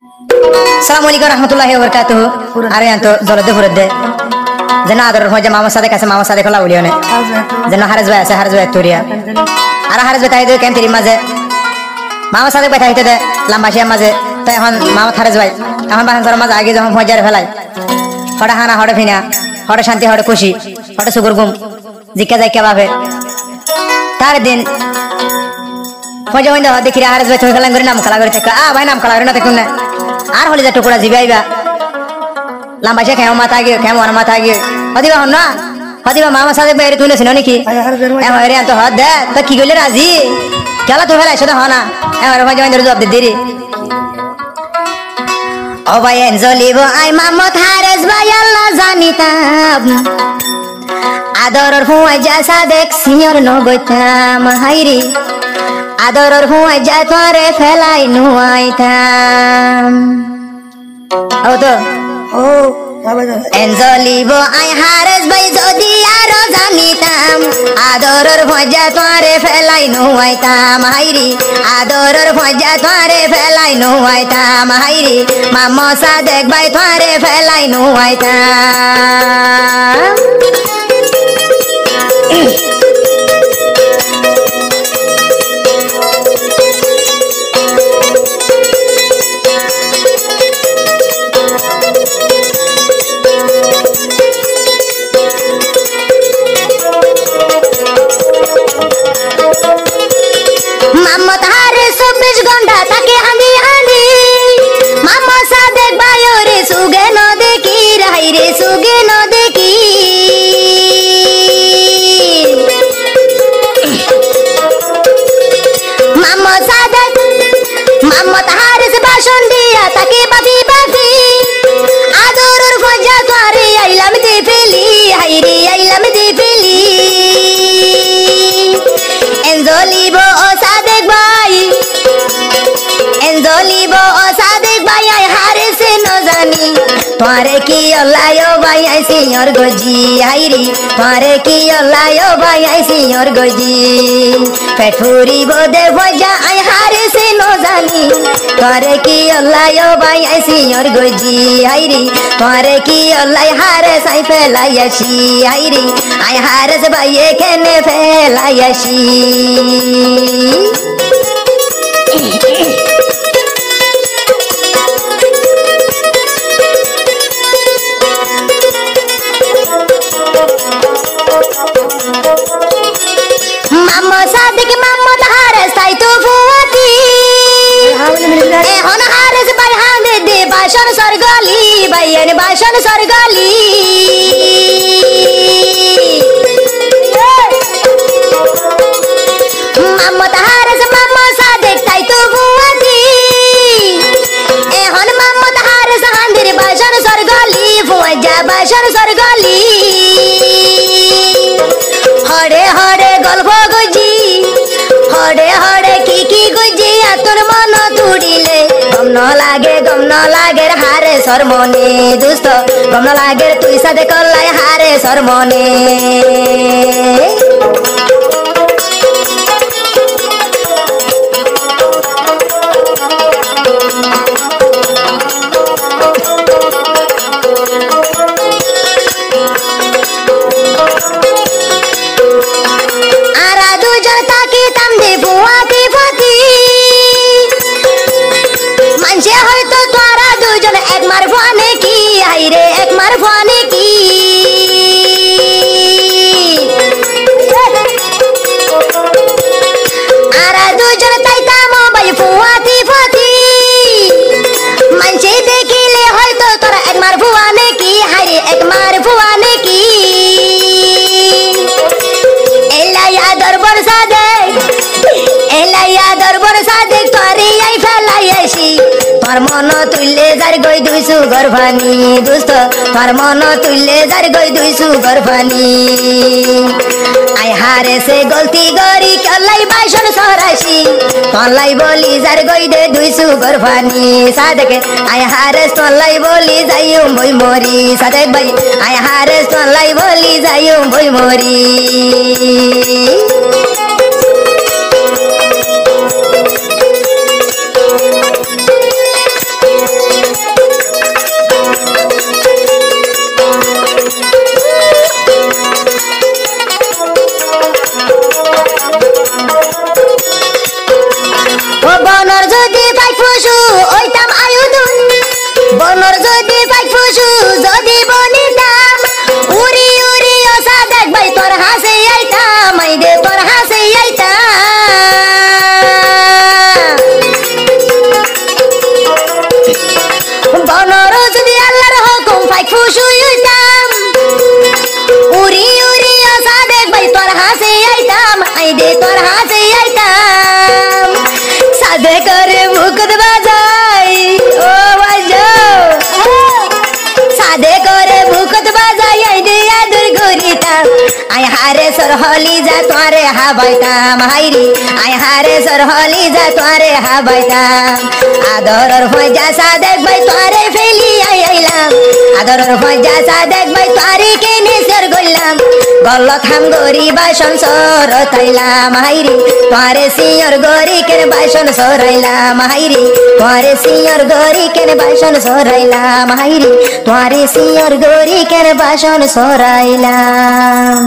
Assalamualaikum warahmatullahi wabarakatuh. Are yanto jolode furadde. Jana ador hoja mama sade kase mama sade kola ulione. Jana haraj bay turia. Ara haraj bay taide kem tiri maze. Mama sade bay taide de lamba shia maze. To এখন mama haraj bay. এখন বাহান সর মাঝে আগে যখন ফজার ফেলাই। হড়া হানা হড়া ফিনা, হড়া শান্তি হড়া খুশি, হড়া সুগুর গুম। জিকা যাই কেবাবে। তার দিন ফজা হইন্দা দেখি haraj bay থই খেলাম করে নাম খেলা করে থেকে। ভাই নাম খেলা করে না দেখুন না। আর হলে যা টুকরা জিবাইবা lamba sha kemo mata gyo kemo wana mata gyo hodiba honna hodiba mama sade bayre tune sino niki e hoire anto hodda to ki gole razi kala to helai shoda hona e hoire bhajan der job de diri o bhai enjolibo ai mamot hares bhai allah janitam adoror huai ja sadek senior no goitam hairi adoror huai ja tore felai nuaitam auto enjolibo ai hares bhai jodi aro janitam adoror bhaja tore felai nuaitam hairi adoror bhaja tore felai nuaitam hairi mamma sadek bhai tore felai nuaitam Tore ki olayo bhai ai senhor goji hairi tore ki olayo bhai ai senhor goji pethuri bode bhoja ai hare se no jani tore ki olayo bhai ai senhor goji hairi tore ki olai hare sai felai ashi hairi ai hare se bhai ekene felai ashi Bashan sargali mamma taharas mamma sadek tai to buati ehon mamma taharas handir bashan sargali fuaja bashan sargali hore hore golbo goji hore hore ki goji atur mano tudile gomno lage hare সরমনে দুস্ত গমন লাগে তুই সাথে কল্লাই হারে সরমনে আরা দুজন তাকি তামদে বুয়াতি ফতি মানছে হয়তো তোরা দুজন এক মারফানে কি হাইরে এক মারফানে কি আরা দুজন তাইতা মোবাইল ফুয়াতি ফতি মানছে দেখিলে হয়তো তোরা এক মারফানে কি হাইরে এক মারফানে কি এলাইয়া দরবার সাদে তোরে আই ফেলাই আসি তোর মন তুললে যার গই দুইসু গর্ভানি দুস্ত তোর মন তুললে যার গই দুইসু গর্ভানি আই হারে সে গলতি গরি কলাই বাসন সরাসি তলাই বলি যার গই দে দুইসু গর্ভানি সাদেকে আই হারে তলাই বলি যাইও বই মরি সাদেক ভাই আই হারে তলাই বলি যাইও বই মরি যদি বলিতাম উড়ি উড়ি ওসা দেখ ভাই তোর হাসে আইতাম আই দে তোর হাসে আইতাম বনর যদি আল্লাহর হুকুম পাই খুশি হইতাম উড়ি উড়ি ওসা দেখ ভাই তোর হাসে আইতাম আই দে তোর হাসে আইতাম সাদে করে বুকত বাজাই ও বাজো সাদে করে বুকত বাজাই আই দে আদর করিতাম আই হারে সরহলি যা তোরে হাবাইতাম হাইরি আই হারে সরহলি যা তোরে হাবাইতাম আদরর হই যা সাদেক ভাই তোরে ফেলি আইলাম আদরর হই যা সাদেক ভাই তোরে কেনে সর গইলাম গল্ল খাম গরি বাসন সর তাইলাম হাইরি তোরে সিয়র গরি কেনে বাসন সরাইলাম হাইরি তোরে সিয়র গরি কেনে বাসন সরাইলাম হাইরি তোরে সিয়র গরি কেনে বাসন সরাইলাম